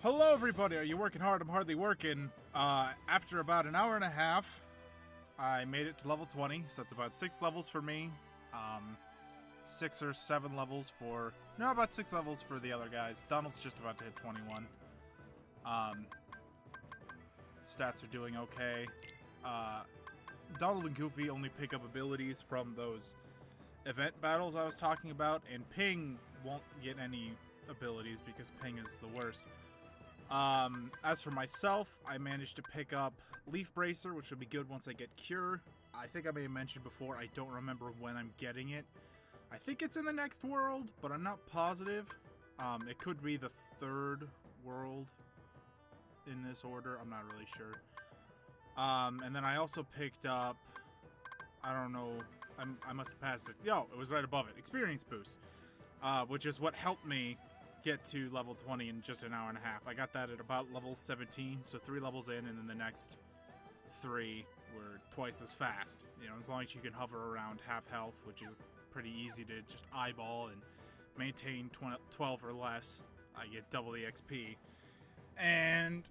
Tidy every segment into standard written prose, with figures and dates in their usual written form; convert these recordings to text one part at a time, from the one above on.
Hello everybody, are you working hard? I'm hardly working. After about an hour and a half, I made it to level 20, so it's about 6 levels for me. 6 or 7 levels for... No, about 6 levels for the other guys. Donald's just about to hit 21. Stats are doing okay. Donald and Goofy only pick up abilities from those event battles I was talking about, and Ping won't get any abilities because Ping is the worst. As for myself, I managed to pick up Leaf Bracer, which will be good once I get Cure. I think I may have mentioned before, I don't remember when I'm getting it. I think it's in the next world, but I'm not positive. It could be the 3rd world in this order. I'm not really sure. And then I also picked up, I don't know, I must have passed it. Yo, it was right above it. Experience Boost, which is what helped me get to level 20 in just an hour and a half. I got that at about level 17, so 3 levels in, and then the next 3 were twice as fast. You know, as long as you can hover around half health, which is pretty easy to just eyeball and maintain 12 or less, I get double the XP. And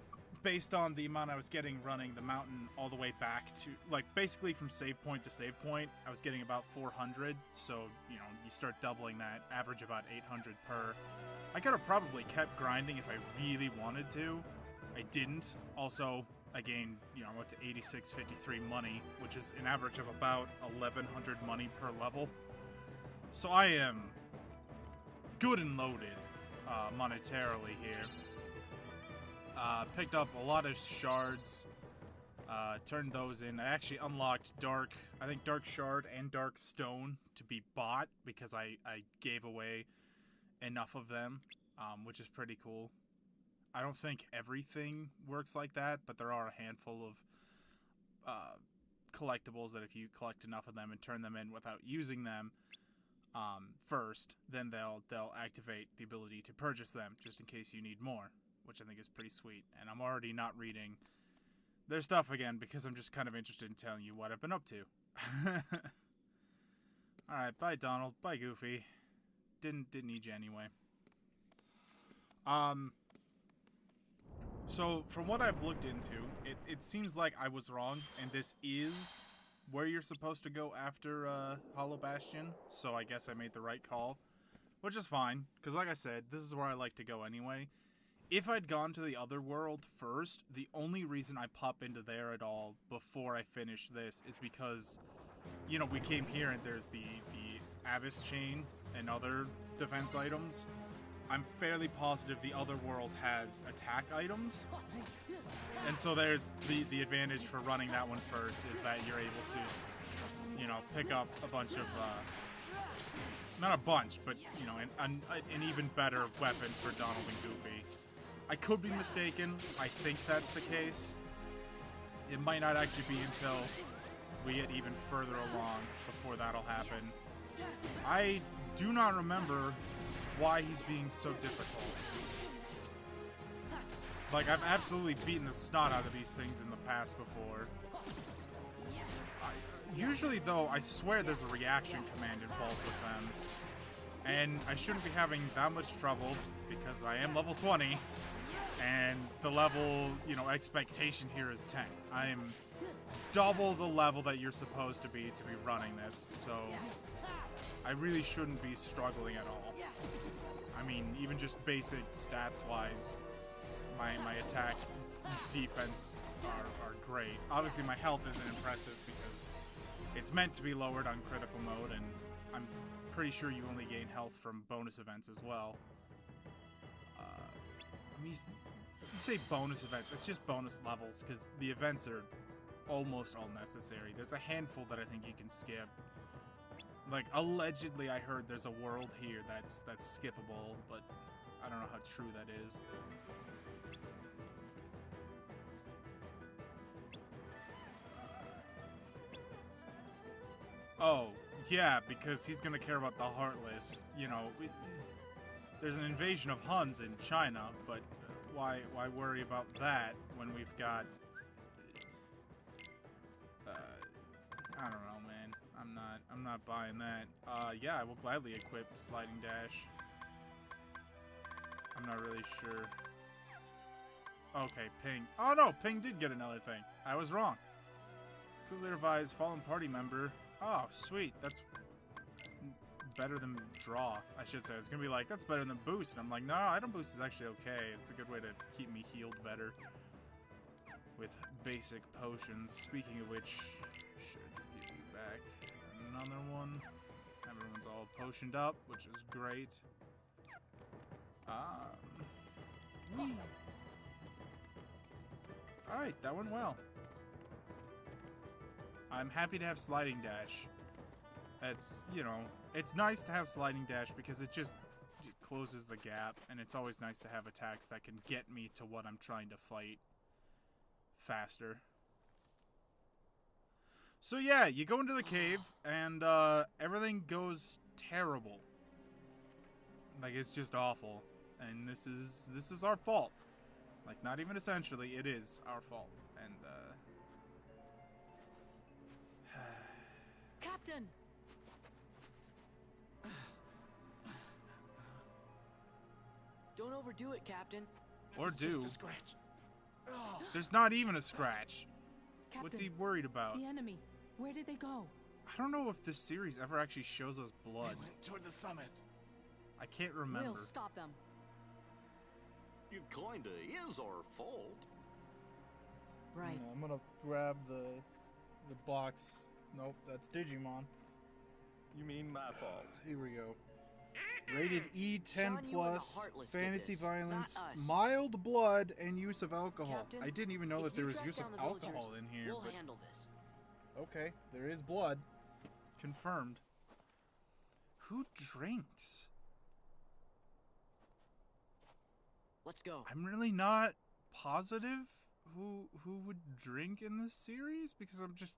based on the amount I was getting running the mountain all the way back to, like, basically from save point to save point, I was getting about 400, so, you know, you start doubling that, average about 800 per. I could have probably kept grinding if I really wanted to. I didn't. Also, I gained, you know, I'm up to 8653 money, which is an average of about 1100 money per level. So I am good and loaded monetarily here. Picked up a lot of shards, turned those in. I actually unlocked Dark Shard and Dark Stone to be bought because I gave away enough of them, which is pretty cool. I don't think everything works like that, but there are a handful of collectibles that if you collect enough of them and turn them in without using them first, then they'll activate the ability to purchase them just in case you need more, which I think is pretty sweet. And I'm already not reading their stuff again because I'm just kind of interested in telling you what I've been up to. Alright, bye Donald, bye Goofy. Didn't need you anyway. So from what I've looked into, it seems like I was wrong, and this is where you're supposed to go after Hollow Bastion, so I guess I made the right call, which is fine, because like I said, this is where I like to go anyway. If I'd gone to the other world first, the only reason I pop into there at all before I finish this is because, you know, we came here and there's the Abyss Chain and other defense items. I'm fairly positive the other world has attack items. And so there's the advantage for running that one first is that you're able to, you know, pick up a bunch of, not a bunch, but, you know, an even better weapon for Donald and Goofy. I could be mistaken. I think that's the case. It might not actually be until we get even further along before that'll happen. I do not remember why he's being so difficult. Like, I've absolutely beaten the snot out of these things in the past before. Usually, though, I swear there's a reaction command involved with them. And I shouldn't be having that much trouble because I am level 20. And the level, you know, expectation here is 10. I am double the level that you're supposed to be running this, so I really shouldn't be struggling at all. I mean, even just basic stats-wise, my attack, defense are great. Obviously, my health isn't impressive because it's meant to be lowered on critical mode, and I'm pretty sure you only gain health from bonus events as well. I mean, you say bonus events, it's just bonus levels, because the events are almost all necessary. There's a handful that I think you can skip. Like, allegedly I heard there's a world here that's skippable, but I don't know how true that is. Oh, yeah, because he's gonna care about the Heartless. You know, there's an invasion of Huns in China, but why worry about that when we've got... I don't know, man. I'm not buying that. Yeah, I will gladly equip Sliding Dash. I'm not really sure. Okay, Ping. Oh no, Ping did get another thing. I was wrong. Coolly revised fallen party member. Oh, sweet. That's better than draw, I should say. I was gonna be like, that's better than boost. And I'm like, no, item boost is actually okay. It's a good way to keep me healed better with basic potions. Speaking of which, should give you back another one. Everyone's all potioned up, which is great. Alright, that went well. I'm happy to have sliding dash. That's, you know, it's nice to have sliding dash because it closes the gap, and it's always nice to have attacks that can get me to what I'm trying to fight faster. So yeah, you go into the cave, and everything goes terrible. Like, it's just awful. And this is our fault. Like, not even essentially, it is our fault. And, Captain! Don't overdo it, Captain. or It's do. just a scratch. Oh, There's not even a scratch. Captain, What's he worried about? the enemy. Where did they go? I don't know if this series ever actually shows us blood. they went toward the summit. I can't remember. We'll stop them. It kinda is our fault. Right. I'm gonna grab the box. Nope, that's Digimon. You mean my fault? Here we go. Rated E10 Sean, you and the plus, Heartless did fantasy this, violence, not us. mild blood, and use of alcohol. Captain, I didn't even know if that there you was track use of down the villagers, alcohol in here, We'll but handle this. okay, there is blood. Confirmed. Who drinks? Let's go. I'm really not positive who would drink in this series because I'm just,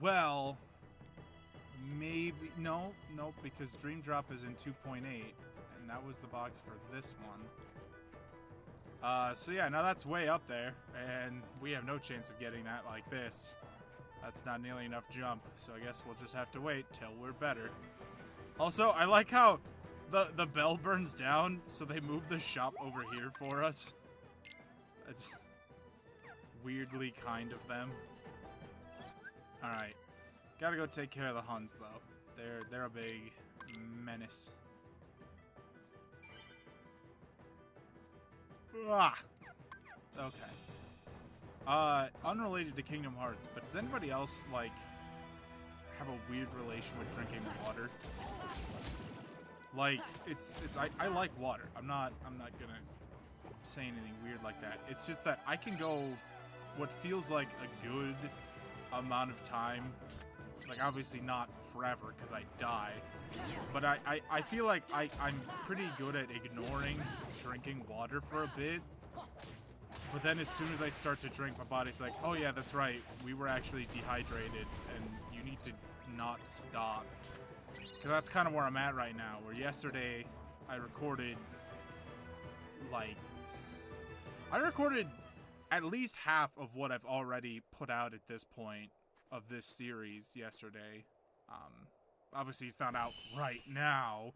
well, maybe no, because Dream Drop is in 2.8 and that was the box for this one. So yeah, now that's way up there and we have no chance of getting that like this. That's not nearly enough jump, so I guess we'll just have to wait till we're better. Also, I like how the bell burns down, so they move the shop over here for us. It's weirdly kind of them. Alright. Gotta go take care of the Huns, though. They're a big menace. Ah! Okay. Unrelated to Kingdom Hearts, but does anybody else, like, have a weird relation with drinking water? Like, I like water. I'm not gonna say anything weird like that. It's just that I can go what feels like a good amount of time. Like, obviously not forever, because I die. But I feel like I'm pretty good at ignoring drinking water for a bit. But then as soon as I start to drink, my body's like, oh yeah, that's right. We were actually dehydrated, and you need to not stop. Because that's kind of where I'm at right now, where yesterday I recorded, like, I recorded at least half of what I've already put out at this point of this series yesterday. Obviously it's not out right now,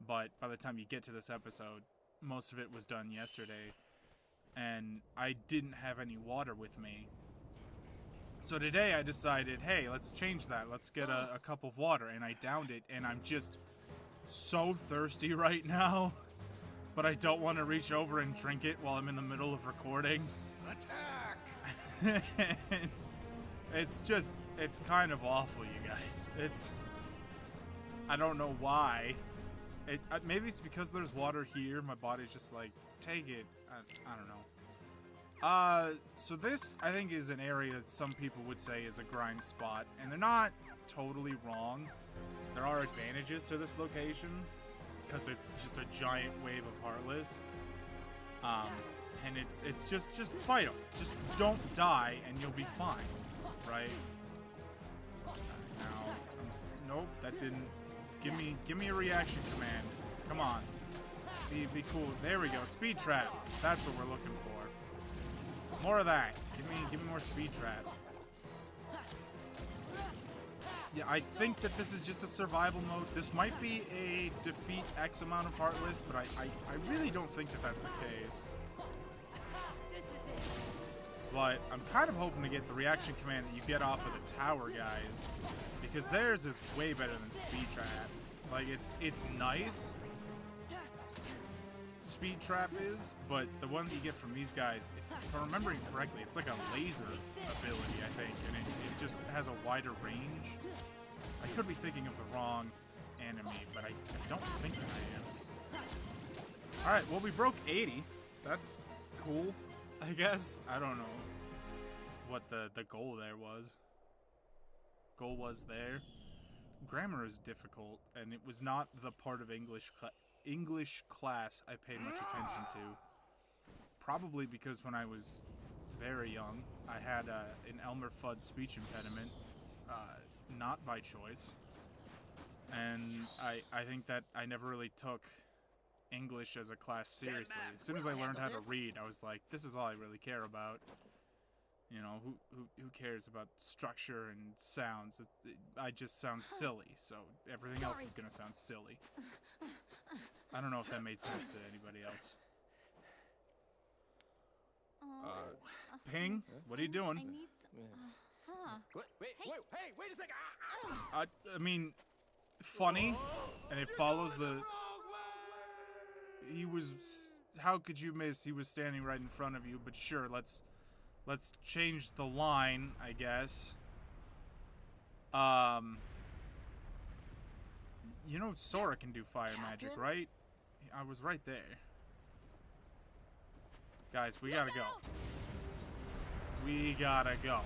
but by the time you get to this episode, most of it was done yesterday. And I didn't have any water with me. So today I decided, hey, let's change that. Let's get a cup of water. And I downed it, and I'm just so thirsty right now. But I don't want to reach over and drink it while I'm in the middle of recording. Attack! It's kind of awful, you guys. I don't know why. Maybe it's because there's water here. My body's just like, take it. I don't know. So this, I think, is an area some people would say is a grind spot, and they're not totally wrong. There are advantages to this location, because it's just a giant wave of Heartless. And it's just fight them. Just don't die, and you'll be fine, right? Now, nope, that didn't. Give me a reaction command. Come on. Be cool. There we go. Speed trap. That's what we're looking for. More of that. Give me more speed trap. Yeah, I think that this is just a survival mode. This might be a defeat X amount of Heartless, but I really don't think that that's the case. But I'm kind of hoping to get the reaction command that you get off of the tower guys, because theirs is way better than Speed Trap. Like, it's nice, Speed Trap is, but the one that you get from these guys, if I'm remembering correctly, it's like a laser ability, I think, and it just has a wider range. I could be thinking of the wrong enemy, but I don't think that I am. Alright, well, we broke 80. That's cool, I guess. I don't know what the goal there was. Goal was there. Grammar is difficult, and it was not the part of English class I paid much attention to. Probably because when I was very young, I had an Elmer Fudd speech impediment, not by choice. And I think that I never really took English as a class seriously. As soon as I learned how to read, I was like, this is all I really care about. You know, who cares about structure and sounds? I just sound silly, so everything else is gonna sound silly. I don't know if that made sense to anybody else. Ping, what are you doing? I need some. Wait a second. I mean, funny, and it follows the... He was... How could you miss? He was standing right in front of you, but sure, let's change the line, I guess. You know Sora can do fire magic, right? I was right there. Guys, we gotta go. We gotta go.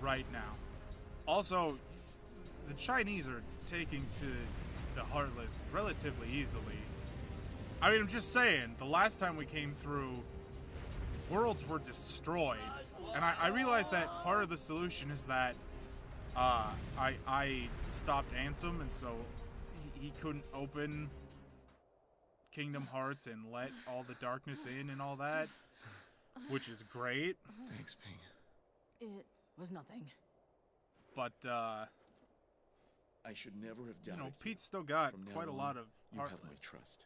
Right now. Also, the Chinese are taking to the Heartless relatively easily. I mean, I'm just saying, the last time we came through, worlds were destroyed. And I realized that part of the solution is that I stopped Ansem, and so he couldn't open Kingdom Hearts and let all the darkness in and all that, which is great. Thanks, Ping. It was nothing. But, I should never have doubted you know, Pete's still got From now quite a on, lot of you have Heartless. my trust.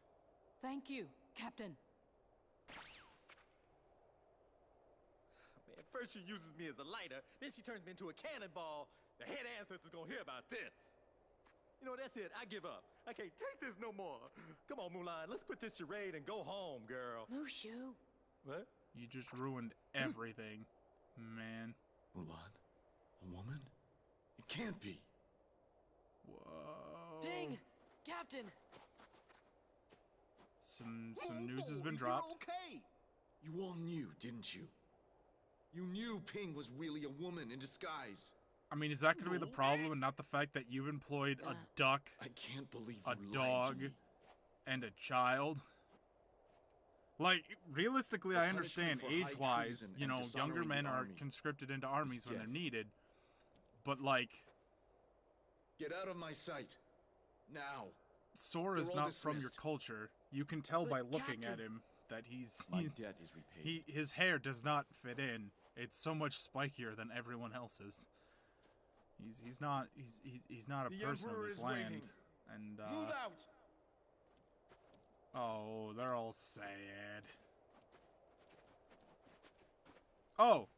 Thank you, Captain. Man, first she uses me as a lighter, then she turns me into a cannonball. The head ancestor's gonna hear about this. You know, that's it. I give up. I can't take this no more. Come on, Mulan. Let's quit this charade and go home, girl. Mushu. What? You just ruined everything, man. Mulan? A woman? It can't be. Whoa. Ping! Captain! Some news has been You're dropped. okay. You all knew, didn't you? You knew Ping was really a woman in disguise. I mean, is that going to be the problem and not the fact that you've employed a duck, I can't believe a you lied dog, to me. and a child? Like, realistically, The I understand punishment for high age-wise, treason you and know, younger dishonoring men the are army conscripted into armies when they're death. needed. But, like, Get out of my sight. Now. Sora is They're all not from your dismissed. culture. You can tell But by looking at Captain- him that My debt is repaid. his hair does not fit in. It's so much spikier than everyone else's. He's not a The person of Emperor this is land. waiting. And Move out! oh, they're all sad. Oh,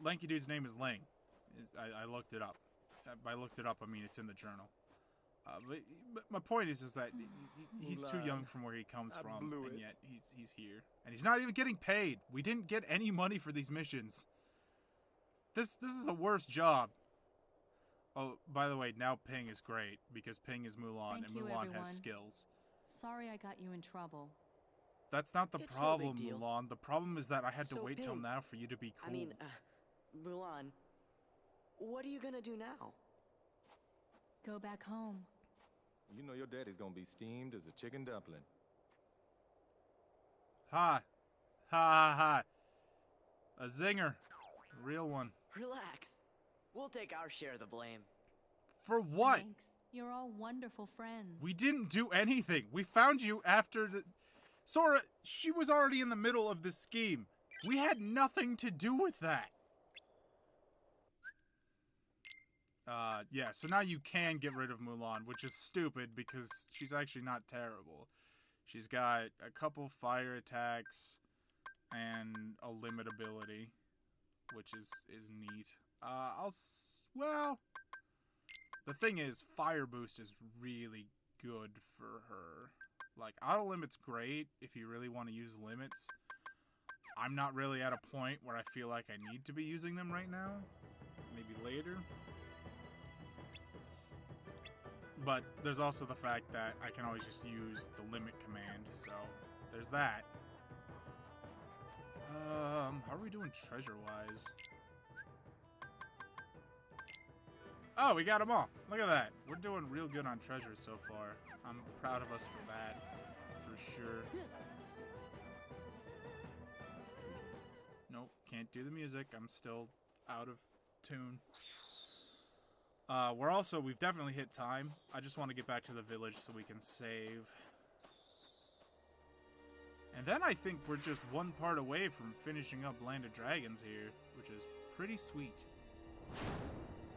lanky dude's name is Ling. I looked it up. By looked it up, I mean it's in the journal. But my point is that he's too young from where he comes I from, blew and it. yet he's here, and he's not even getting paid. We didn't get any money for these missions. This is the worst job. Oh, by the way, now Ping is great because Ping is Mulan, Thank and you, Mulan everyone. has skills. Sorry I got you in trouble. That's not the It's no problem, big deal. Mulan. The problem is that I had to So, wait till Ping, now for you to be cool. I mean, Mulan, what are you gonna do now? Go back home. You know your daddy's gonna be steamed as a chicken dumpling. Ha! Ha ha ha! A zinger. A real one. Relax. We'll take our share of the blame. For what? Thanks. You're all wonderful friends. We didn't do anything. We found you after the... Sora, she was already in the middle of this scheme. We had nothing to do with that. Yeah, so now you can get rid of Mulan, which is stupid because she's actually not terrible. She's got a couple fire attacks and a limit ability, which is neat. Well, the thing is, Fire Boost is really good for her. Like, auto limit's great if you really want to use limits. I'm not really at a point where I feel like I need to be using them right now. Maybe later. But there's also the fact that I can always just use the limit command, so there's that. How are we doing treasure-wise? Oh, we got them all. Look at that. We're doing real good on treasures so far. I'm proud of us for that, for sure. Nope, can't do the music. I'm still out of tune. We've definitely hit time. I just want to get back to the village so we can save. And then I think we're just one part away from finishing up Land of Dragons here, which is pretty sweet.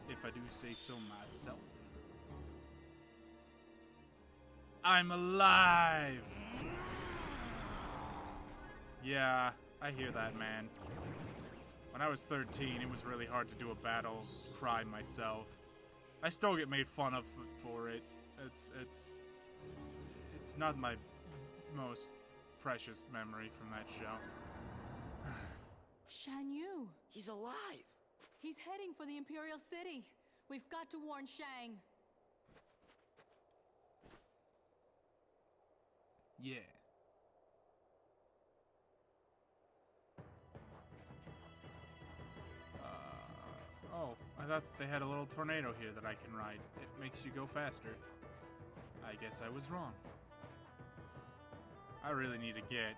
If I do say so myself. I'm alive! Yeah, I hear that, man. When I was 13, it was really hard to do a battle cry myself. I still get made fun of for it. It's not my most precious memory from that show. Shan Yu. He's alive. He's heading for the Imperial City. We've got to warn Shang. Yeah. Oh, I thought they had a little tornado here that I can ride. It makes you go faster. I guess I was wrong. I really need to get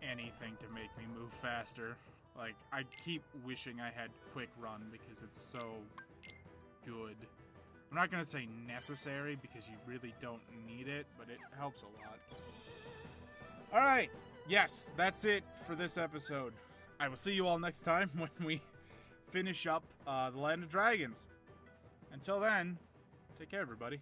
anything to make me move faster. Like, I keep wishing I had Quick Run because it's so good. I'm not gonna say necessary because you really don't need it, but it helps a lot. Alright, yes, that's it for this episode. I will see you all next time when we finish up the Land of Dragons. Until then, take care, everybody.